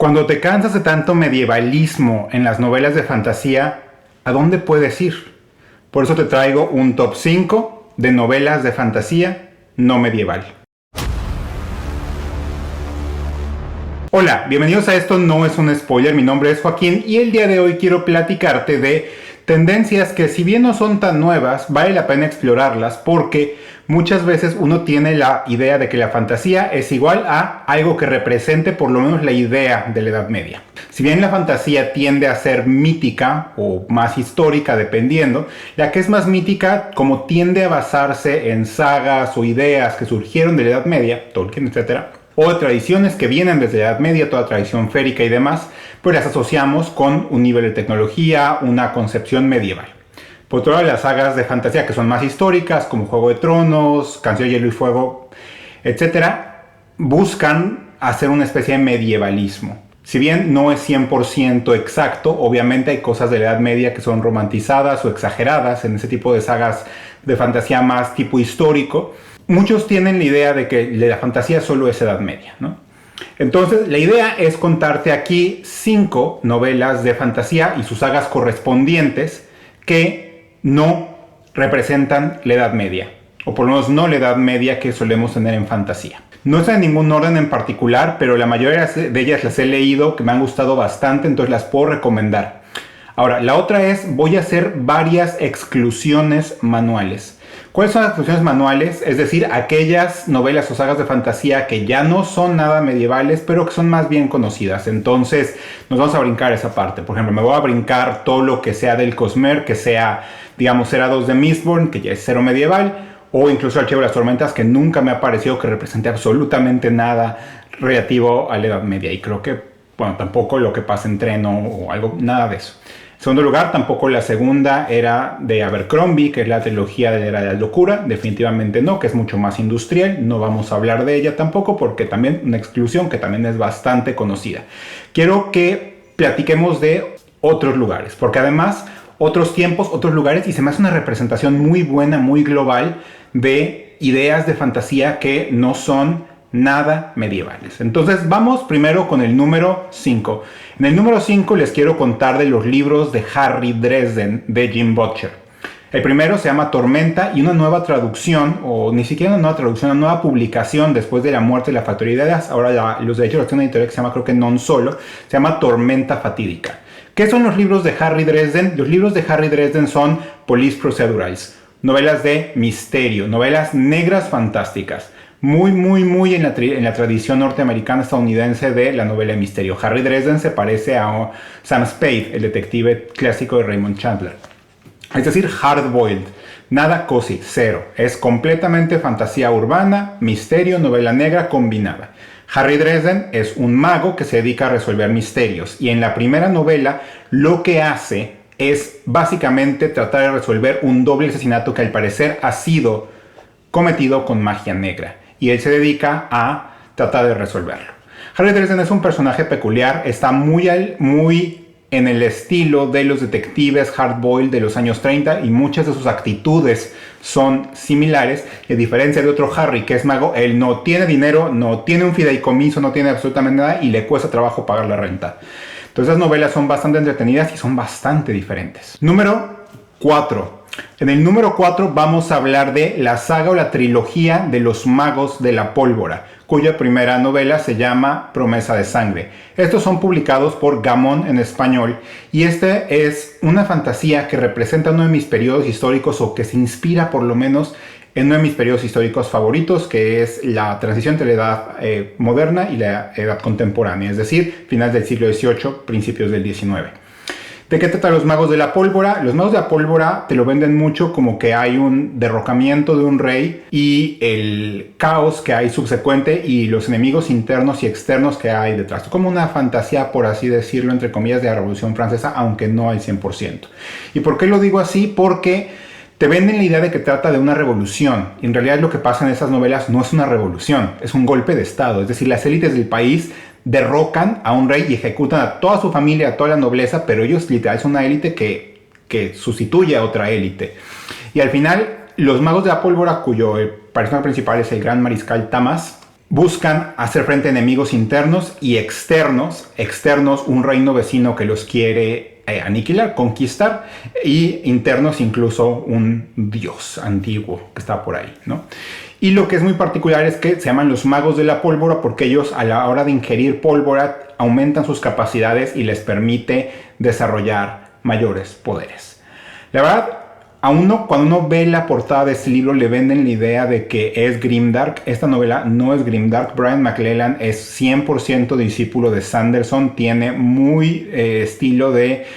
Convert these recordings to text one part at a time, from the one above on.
Cuando te cansas de tanto medievalismo en las novelas de fantasía, ¿a dónde puedes ir? Por eso te traigo un top 5 de novelas de fantasía no medieval. Hola, bienvenidos a Esto No Es un Spoiler, mi nombre es Joaquín y el día de hoy quiero platicarte de tendencias que, si bien no son tan nuevas, vale la pena explorarlas porque muchas veces uno tiene la idea de que la fantasía es igual a algo que represente por lo menos la idea de la Edad Media. Si bien la fantasía tiende a ser mítica o más histórica dependiendo, la que es más mítica, como tiende a basarse en sagas o ideas que surgieron de la Edad Media, Tolkien, etc., o tradiciones que vienen desde la Edad Media, toda tradición férica y demás, pues las asociamos con un nivel de tecnología, una concepción medieval. Por otro lado, las sagas de fantasía que son más históricas, como Juego de Tronos, Canción de Hielo y Fuego, etc., buscan hacer una especie de medievalismo. Si bien no es 100% exacto, obviamente hay cosas de la Edad Media que son romantizadas o exageradas en ese tipo de sagas de fantasía más tipo histórico. Muchos tienen la idea de que la fantasía solo es Edad Media, ¿no? Entonces, la idea es contarte aquí 5 novelas de fantasía y sus sagas correspondientes que no representan la Edad Media, o por lo menos no la Edad Media que solemos tener en fantasía. No está en ningún orden en particular, pero la mayoría de ellas las he leído, que me han gustado bastante, entonces las puedo recomendar. Ahora, la otra es, voy a hacer varias exclusiones manuales. ¿Cuáles son las exclusiones manuales? Es decir, aquellas novelas o sagas de fantasía que ya no son nada medievales, pero que son más bien conocidas. Entonces, nos vamos a brincar esa parte. Por ejemplo, me voy a brincar todo lo que sea del Cosmere, que sea, digamos, Erados de Mistborn, que ya es cero medieval, o incluso Archivo de las Tormentas, que nunca me ha parecido que represente absolutamente nada relativo a la Edad Media. Y creo que, bueno, tampoco lo que pasa en Treno o algo, nada de eso. En segundo lugar, tampoco la segunda era de Abercrombie, que es la trilogía de la Era de la Locura. Definitivamente no, que es mucho más industrial. No vamos a hablar de ella tampoco, porque también una exclusión que también es bastante conocida. Quiero que platiquemos de otros lugares, porque además otros tiempos, otros lugares, y se me hace una representación muy buena, muy global de ideas de fantasía que no son nada medievales. Entonces vamos primero con el número 5. En el número 5 les quiero contar de los libros de Harry Dresden de Jim Butcher. El primero se llama Tormenta y una nueva traducción, o ni siquiera una nueva traducción, una nueva publicación después de la muerte de la Factoría de Ideas. Ahora los derechos de una editorial que se llama, creo que Non Solo, se llama Tormenta Fatídica. ¿Qué son los libros de Harry Dresden? Los libros de Harry Dresden son police procedurals, novelas de misterio, novelas negras fantásticas. Muy en la tradición norteamericana estadounidense de la novela de misterio. Harry Dresden se parece a Sam Spade, el detective clásico de Raymond Chandler. Es decir, hard-boiled, nada cozy, cero. Es completamente fantasía urbana, misterio, novela negra combinada. Harry Dresden es un mago que se dedica a resolver misterios y en la primera novela lo que hace es básicamente tratar de resolver un doble asesinato que al parecer ha sido cometido con magia negra. Y él se dedica a tratar de resolverlo. Harry Dresden es un personaje peculiar, está muy en el estilo de los detectives hardboiled de los años 30 y muchas de sus actitudes son similares. Y a diferencia de otro Harry que es mago, él no tiene dinero, no tiene un fideicomiso, no tiene absolutamente nada y le cuesta trabajo pagar la renta. Entonces las novelas son bastante entretenidas y son bastante diferentes. Número 4. En el número 4 vamos a hablar de la saga o la trilogía de los magos de la pólvora, cuya primera novela se llama Promesa de Sangre. Estos son publicados por Gamón en español y este es una fantasía que representa uno de mis periodos históricos o que se inspira por lo menos en uno de mis periodos históricos favoritos, que es la transición entre la edad moderna y la edad contemporánea, es decir, finales del siglo XVIII, principios del XIX. ¿De qué trata Los Magos de la Pólvora? Los Magos de la Pólvora te lo venden mucho como que hay un derrocamiento de un rey y el caos que hay subsecuente y los enemigos internos y externos que hay detrás. Como una fantasía, por así decirlo, entre comillas, de la Revolución Francesa, aunque no al 100%. ¿Y por qué lo digo así? Porque te venden la idea de que trata de una revolución. En realidad lo que pasa en esas novelas no es una revolución, es un golpe de estado. Es decir, las élites del país derrocan a un rey y ejecutan a toda su familia, a toda la nobleza, pero ellos literal son una élite que sustituye a otra élite. Y al final, los Magos de la Pólvora, cuyo personaje principal es el gran mariscal Tamas, Buscan hacer frente a enemigos internos y externos. Externos, un reino vecino que los quiere aniquilar, conquistar, y internos incluso un dios antiguo que está por ahí, ¿no? Y lo que es muy particular es que se llaman los magos de la pólvora porque ellos a la hora de ingerir pólvora aumentan sus capacidades y les permite desarrollar mayores poderes. La verdad, cuando uno ve la portada de este libro le venden la idea de que es grimdark. Esta novela no es grimdark. Brian McClellan es 100% discípulo de Sanderson. Tiene muy estilo de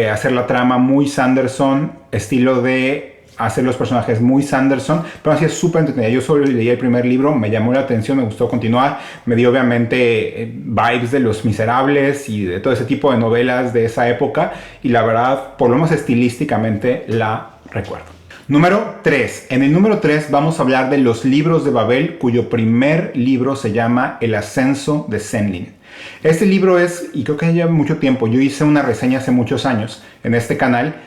hacer la trama muy Sanderson, estilo de hacer los personajes muy Sanderson, pero así es súper entretenida. Yo solo leí el primer libro, me llamó la atención, me gustó continuar, me dio obviamente vibes de Los Miserables y de todo ese tipo de novelas de esa época, y la verdad, por lo menos estilísticamente, la recuerdo. Número 3. En el número 3 vamos a hablar de Los Libros de Babel, cuyo primer libro se llama El Ascenso de Senlin. Este libro es, y creo que lleva mucho tiempo, yo hice una reseña hace muchos años en este canal.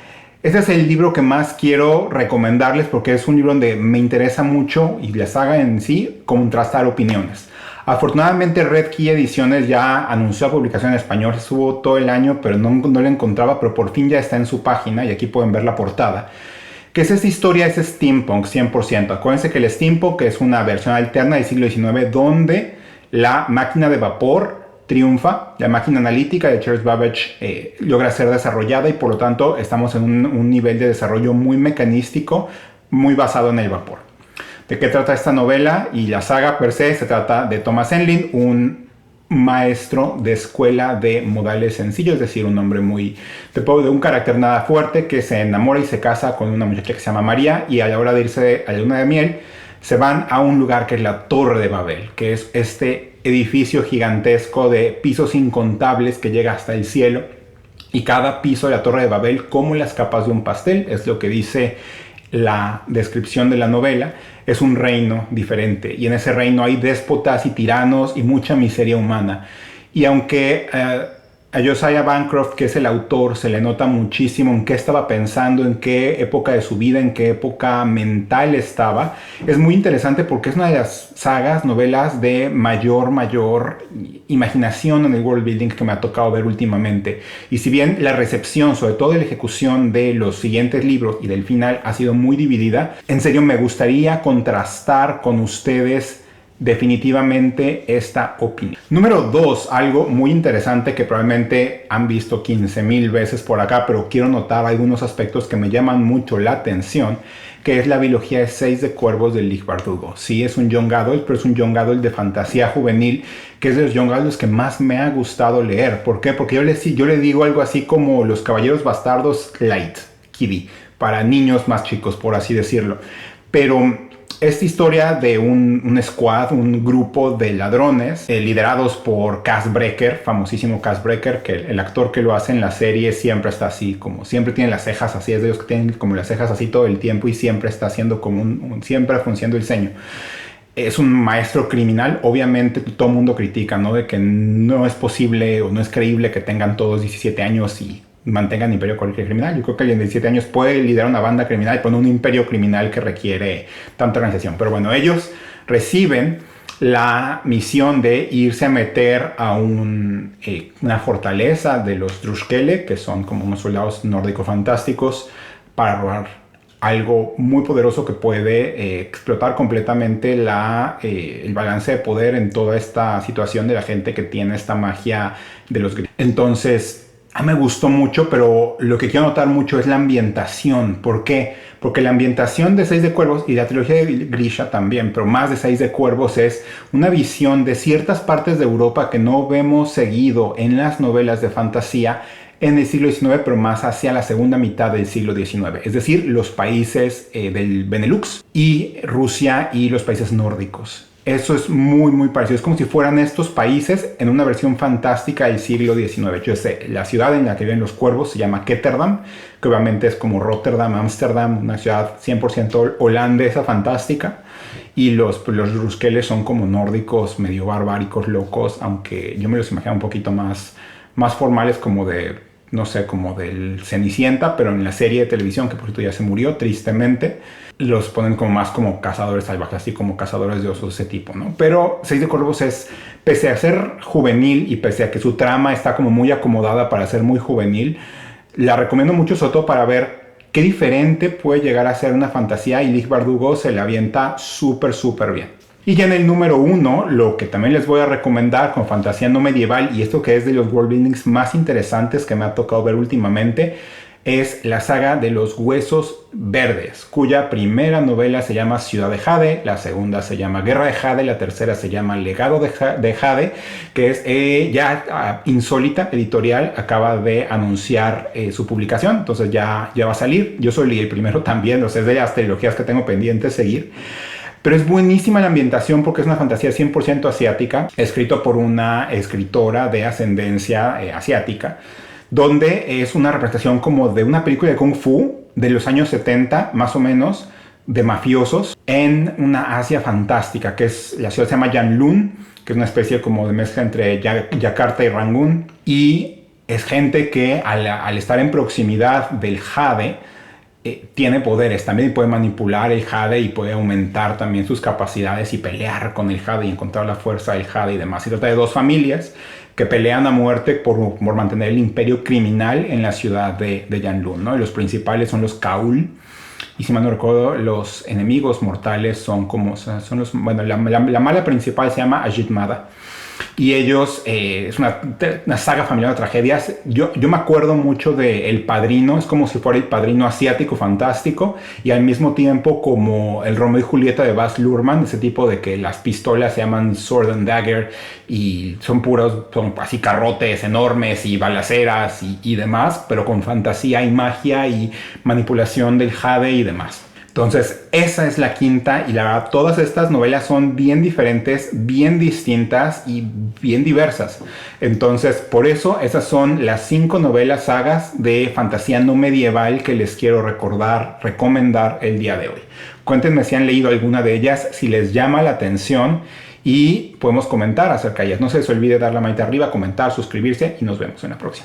Este es el libro que más quiero recomendarles porque es un libro donde me interesa mucho, y la saga en sí, contrastar opiniones. Afortunadamente Red Key Ediciones ya anunció la publicación en español, estuvo todo el año pero no la encontraba, pero por fin ya está en su página y aquí pueden ver la portada. ¿Qué es esta historia? Es steampunk 100%. Acuérdense que el steampunk es una versión alterna del siglo XIX donde la máquina de vapor triunfa, la máquina analítica de Charles Babbage logra ser desarrollada y por lo tanto estamos en un nivel de desarrollo muy mecanístico, muy basado en el vapor. ¿De qué trata esta novela? Y la saga per se trata de Thomas Senlin, un maestro de escuela de modales sencillos, es decir, un hombre de un carácter nada fuerte que se enamora y se casa con una muchacha que se llama María, y a la hora de irse a la luna de miel se van a un lugar que es la Torre de Babel, que es este edificio gigantesco de pisos incontables que llega hasta el cielo, y cada piso de la Torre de Babel como las capas de un pastel, es lo que dice la descripción de la novela. Es un reino diferente y en ese reino hay déspotas y tiranos y mucha miseria humana, y aunque a Josiah Bancroft, que es el autor, se le nota muchísimo en qué estaba pensando, en qué época de su vida, en qué época mental estaba. Es muy interesante porque es una de las sagas, novelas de mayor imaginación en el world building que me ha tocado ver últimamente. Y si bien la recepción, sobre todo la ejecución de los siguientes libros y del final, ha sido muy dividida, en serio me gustaría contrastar con ustedes definitivamente esta opinión. Número 2, algo muy interesante que probablemente han visto 15,000 veces por acá, pero quiero notar algunos aspectos que me llaman mucho la atención, que es la biología de 6 de Cuervos de Leigh Bardugo. Sí, es un young adult, pero es un young adult de fantasía juvenil, que es de los young adults que más me ha gustado leer. ¿Por qué? Porque yo le digo algo así como Los Caballeros Bastardos Light, kiddie, para niños más chicos, por así decirlo. Pero esta historia de un squad, un grupo de ladrones liderados por Cass Brecker, famosísimo Cass Brecker, que el actor que lo hace en la serie siempre está así, como siempre tiene las cejas así, es de los que tienen como las cejas así todo el tiempo y siempre está haciendo como siempre frunciendo el ceño. Es un maestro criminal, obviamente todo el mundo critica, ¿no? De que no es posible o no es creíble que tengan todos 17 años y mantengan imperio cualquier criminal. Yo creo que alguien de 17 años puede liderar una banda criminal, pero no un imperio criminal que requiere tanta organización. Pero bueno, ellos reciben la misión de irse a meter a una fortaleza de los Druskele, que son como unos soldados nórdicos fantásticos, para robar algo muy poderoso que puede explotar completamente el balance de poder en toda esta situación de la gente que tiene esta magia de los griegos. Entonces, me gustó mucho, pero lo que quiero notar mucho es la ambientación. ¿Por qué? Porque la ambientación de 6 de Cuervos y la trilogía de Grisha también, pero más de 6 de Cuervos, es una visión de ciertas partes de Europa que no vemos seguido en las novelas de fantasía en el siglo XIX, pero más hacia la segunda mitad del siglo XIX. Es decir, los países del Benelux y Rusia y los países nórdicos. Eso es muy parecido. Es como si fueran estos países en una versión fantástica del siglo XIX. Yo sé, la ciudad en la que viven los cuervos se llama Ketterdam, que obviamente es como Rotterdam, Ámsterdam, una ciudad 100% holandesa fantástica. Y los Ruskeles son como nórdicos, medio barbáricos, locos, aunque yo me los imagino un poquito más formales, como de no sé, como del Cenicienta, pero en la serie de televisión, que por cierto ya se murió tristemente, los ponen como más como cazadores salvajes, así como cazadores de osos, ese tipo, ¿no? Pero Seis de Cuervos es, pese a ser juvenil y pese a que su trama está como muy acomodada para ser muy juvenil, la recomiendo mucho, sobre todo para ver qué diferente puede llegar a ser una fantasía, y Leigh Bardugo se la avienta súper, súper bien. Y ya en el número 1, lo que también les voy a recomendar con fantasía no medieval, y esto que es de los world buildings más interesantes que me ha tocado ver últimamente, es la saga de los Huesos Verdes, cuya primera novela se llama Ciudad de Jade, la segunda se llama Guerra de Jade, la tercera se llama Legado de Jade, que es ya Insólita Editorial acaba de anunciar su publicación, entonces ya va a salir. Yo soy el primero también, o sea, es de las trilogías que tengo pendiente seguir. Pero es buenísima la ambientación porque es una fantasía 100% asiática, escrito por una escritora de ascendencia asiática, donde es una representación como de una película de Kung Fu de los años 70, más o menos, de mafiosos, en una Asia fantástica, que es, la ciudad se llama Yanlun, que es una especie como de mezcla entre Yakarta y Rangún, y es gente que al estar en proximidad del jade, tiene poderes también, puede manipular el jade y puede aumentar también sus capacidades y pelear con el jade y encontrar la fuerza del jade y demás. Se trata de dos familias que pelean a muerte por mantener el imperio criminal en la ciudad de Yanlun, ¿no? Y los principales son los Kaul, y si mal no recuerdo, los enemigos mortales son como, son los, bueno, la mala principal se llama Ajit Mada. Y ellos, es una saga familiar de tragedias. Yo me acuerdo mucho de El Padrino, es como si fuera El Padrino asiático fantástico, y al mismo tiempo como el Romeo y Julieta de Baz Luhrmann, ese tipo de que las pistolas se llaman Sword and Dagger y son así carrotes enormes y balaceras y demás, pero con fantasía y magia y manipulación del jade y demás. Entonces, esa es la quinta, y la verdad, todas estas novelas son bien diferentes, bien distintas y bien diversas. Entonces, por eso, esas son las 5 novelas sagas de fantasía no medieval que les quiero recomendar el día de hoy. Cuéntenme si han leído alguna de ellas, si les llama la atención, y podemos comentar acerca de ellas. No se les olvide dar la manita arriba, comentar, suscribirse, y nos vemos en la próxima.